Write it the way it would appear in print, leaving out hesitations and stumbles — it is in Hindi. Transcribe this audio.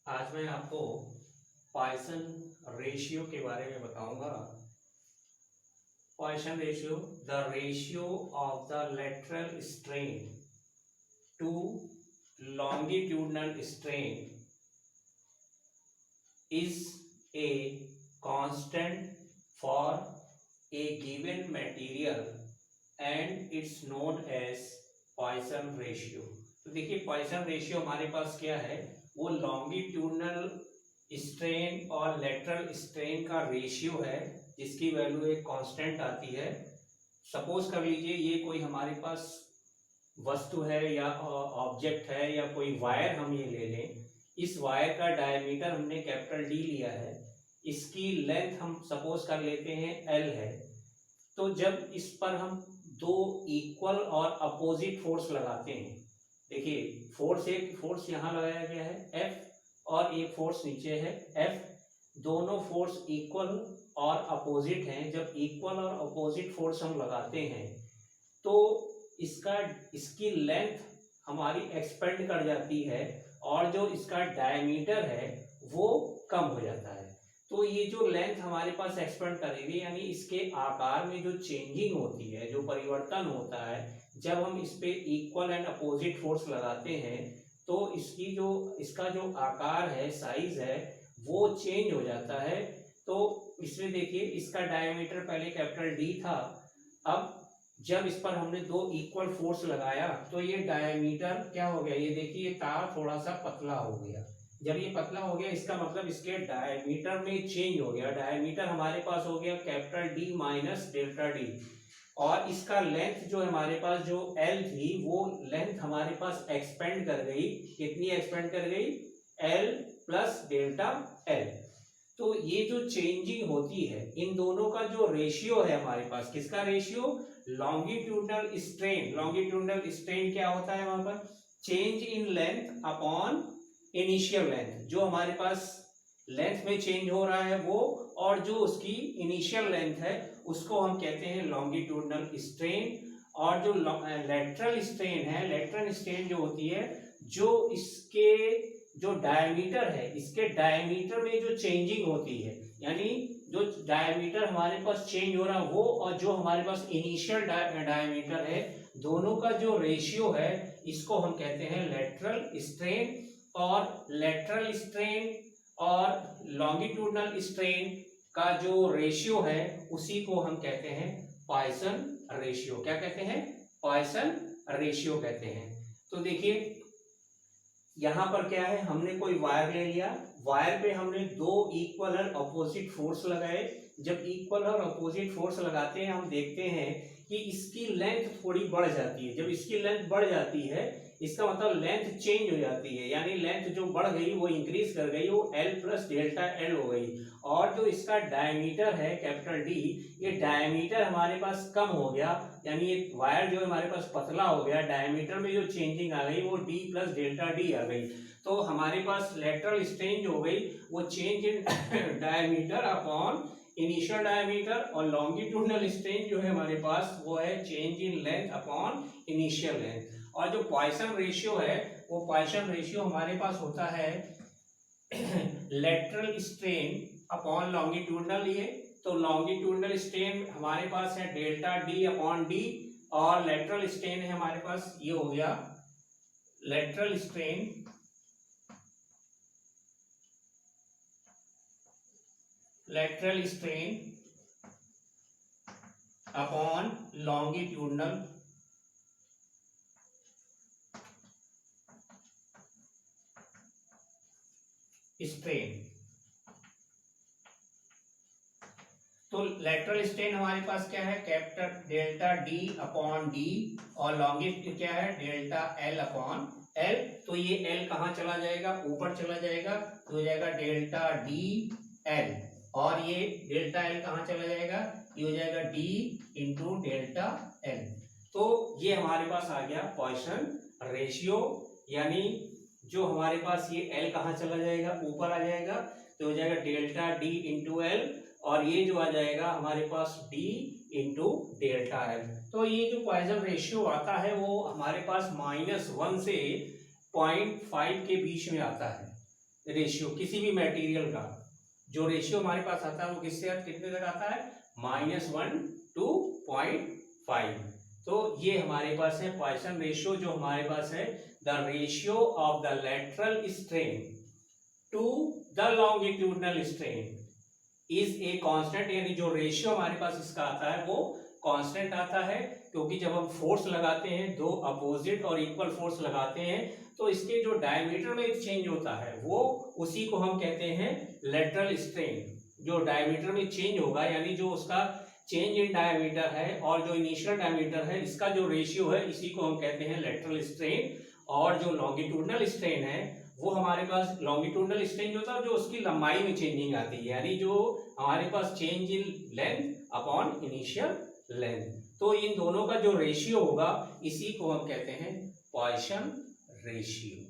आज मैं आपको पॉइसन रेशियो के बारे में बताऊंगा। Poisson ratio, the ratio of the lateral strain to longitudinal strain is a constant for a given material and it's known as Poisson ratio। तो देखिए पॉइसन रेशियो हमारे पास क्या है, वो लॉन्गिट्यूडनल स्ट्रेन और लेटरल स्ट्रेन का रेशियो है जिसकी वैल्यू एक कांस्टेंट आती है। सपोज कर लीजिए ये कोई हमारे पास वस्तु है या ऑब्जेक्ट है या कोई वायर हम ये ले लें। इस वायर का डायमीटर हमने कैपिटल डी लिया है, इसकी लेंथ हम सपोज कर लेते हैं एल है। तो जब इस पर हम दो इक्वल और अपोजिट फोर्स लगाते हैं, देखिए एक फोर्स यहाँ लगाया गया है एफ और एक फोर्स नीचे है एफ, दोनों फोर्स इक्वल और अपोजिट हैं। जब इक्वल और अपोजिट फोर्स हम लगाते हैं तो इसकी लेंथ हमारी एक्सपेंड कर जाती है और जो इसका डायमीटर है वो कम हो जाता है। तो ये जो लेंथ हमारे पास एक्सपेंड करेगी, यानी इसके आकार में जो चेंजिंग होती है, जो परिवर्तन होता है, जब हम इस पे इक्वल एंड अपोजिट फोर्स लगाते हैं तो इसका जो आकार है, साइज है, वो चेंज हो जाता है। तो इसमें देखिए इसका डायमीटर पहले कैपिटल डी था, अब जब इस पर हमने दो इक्वल फोर्स लगाया तो ये डायमीटर क्या हो गया, ये देखिए ये तार थोड़ा सा पतला हो गया। जब ये पतला हो गया इसका मतलब इसके डायमीटर में चेंज हो गया। डायमीटर हमारे पास हो गया capital D minus delta D, और इसका लेंथ जो हमारे पास जो एल थी वो लेंथ हमारे पास एक्सपेंड कर गई। कितनी एक्सपेंड कर गई, एल प्लस डेल्टा एल। तो ये जो चेंजिंग होती है इन दोनों का जो रेशियो है हमारे पास, किसका ratio, longitudinal strain. Longitudinal strain क्या होता है, वहां पर change in length upon initial length. जो हमारे पास लेंथ में चेंज हो रहा है वो, और जो उसकी इनिशियल लेंथ है उसको हम कहते हैं लॉन्गिट्यूडनल स्ट्रेन। और जो लेटरल स्ट्रेन है, लेटरल स्ट्रेन जो होती है, जो इसके जो डायमीटर है, इसके डायमीटर में जो चेंजिंग होती है, यानी जो डायमीटर हमारे पास चेंज हो रहा है वो, और जो हमारे पास इनिशियल डायमीटर है, दोनों का जो रेशियो है इसको हम कहते हैं लेटरल स्ट्रेन। और लेटरल स्ट्रेन और लॉन्गिट्यूडनल स्ट्रेन का जो रेशियो है उसी को हम कहते हैं पॉइसन रेशियो। क्या कहते हैं, पॉइसन रेशियो कहते हैं। तो देखिए यहां पर क्या है, हमने कोई वायर ले लिया, वायर पे हमने दो इक्वल और अपोजिट फोर्स लगाए। जब इक्वल और अपोजिट फोर्स लगाते हैं हम देखते हैं कि इसकी लेंथ थोड़ी बढ़ जाती है। जब इसकी लेंथ बढ़ जाती है इसका मतलब लेंथ चेंज हो जाती है, यानी लेंथ जो बढ़ गई वो इंक्रीज कर गई, वो एल प्लस डेल्टा एल हो गई। और जो इसका डायमीटर है कैपिटल डी, ये डायमीटर हमारे पास कम हो गया, यानी ये वायर जो हमारे पास पतला हो गया, डायमीटर में जो चेंजिंग आ गई वो डी प्लस डेल्टा डी आ गई। तो हमारे पास लेटरल स्ट्रेन हो गई वो change in diameter upon initial diameter, और लॉन्गिट्यूडनल स्ट्रेन जो है हमारे पास वो है change in length upon initial length. और जो पॉइसन रेशियो है वो पॉइसन रेशियो हमारे पास होता है लेटरल स्ट्रेन अपॉन लॉन्गिट्यूडनल। ये तो लॉन्गिट्यूडनल स्ट्रेन हमारे पास है डेल्टा डी अपॉन डी, और लेटरल स्ट्रेन है हमारे पास, ये हो गया lateral strain upon longitudinal strain. तो लेटरल स्ट्रेन हमारे पास क्या है, capital delta D upon D, और लॉन्गिट्यूड क्या है, डेल्टा एल अपॉन एल। तो ये एल कहाँ चला जाएगा, ऊपर चला जाएगा, तो हो जाएगा डेल्टा डी एल, और ये डेल्टा एल कहाँ चला जाएगा, ये हो जाएगा डी इंटू डेल्टा एल। तो ये हमारे पास आ गया पॉइसन रेशियो, यानी जो हमारे पास ये एल कहाँ चला जाएगा, ऊपर आ जाएगा, तो हो जाएगा डेल्टा डी इंटू एल, और ये जो आ जाएगा हमारे पास डी इंटू डेल्टा एल। तो ये जो पॉइसन रेशियो आता है वो हमारे पास -1 से 0.5 के बीच में आता है। रेशियो किसी भी मटेरियल का जो रेशियो हमारे पास आता है वो किससे कितने तक आता है, -1 to 0.5। तो ये हमारे पास है पॉइसन रेशियो जो हमारे पास है, the ratio of the lateral strain to the longitudinal strain is a constant, यानी जो रेशियो हमारे पास इसका आता है वो कांस्टेंट आता है, क्योंकि जब हम फोर्स लगाते हैं, दो अपोजिट और इक्वल फोर्स लगाते हैं, तो इसके जो डायमीटर में चेंज होता है वो उसी को हम कहते हैं लेटरल स्ट्रेन। जो डायमीटर में चेंज होगा यानी जो उसका चेंज इन डायमीटर है और जो इनिशियल डायमीटर है इसका जो रेशियो है इसी को हम कहते हैं लेटरल स्ट्रेन। और जो लॉन्गिट्यूडनल स्ट्रेन है वो हमारे पास लॉन्गिट्यूडनल स्ट्रेन होता है जो उसकी लंबाई में चेंजिंग आती है, यानी जो हमारे पास change in length upon initial length. तो इन दोनों का जो रेशियो होगा इसी को हम कहते हैं पॉइसन रेशियो।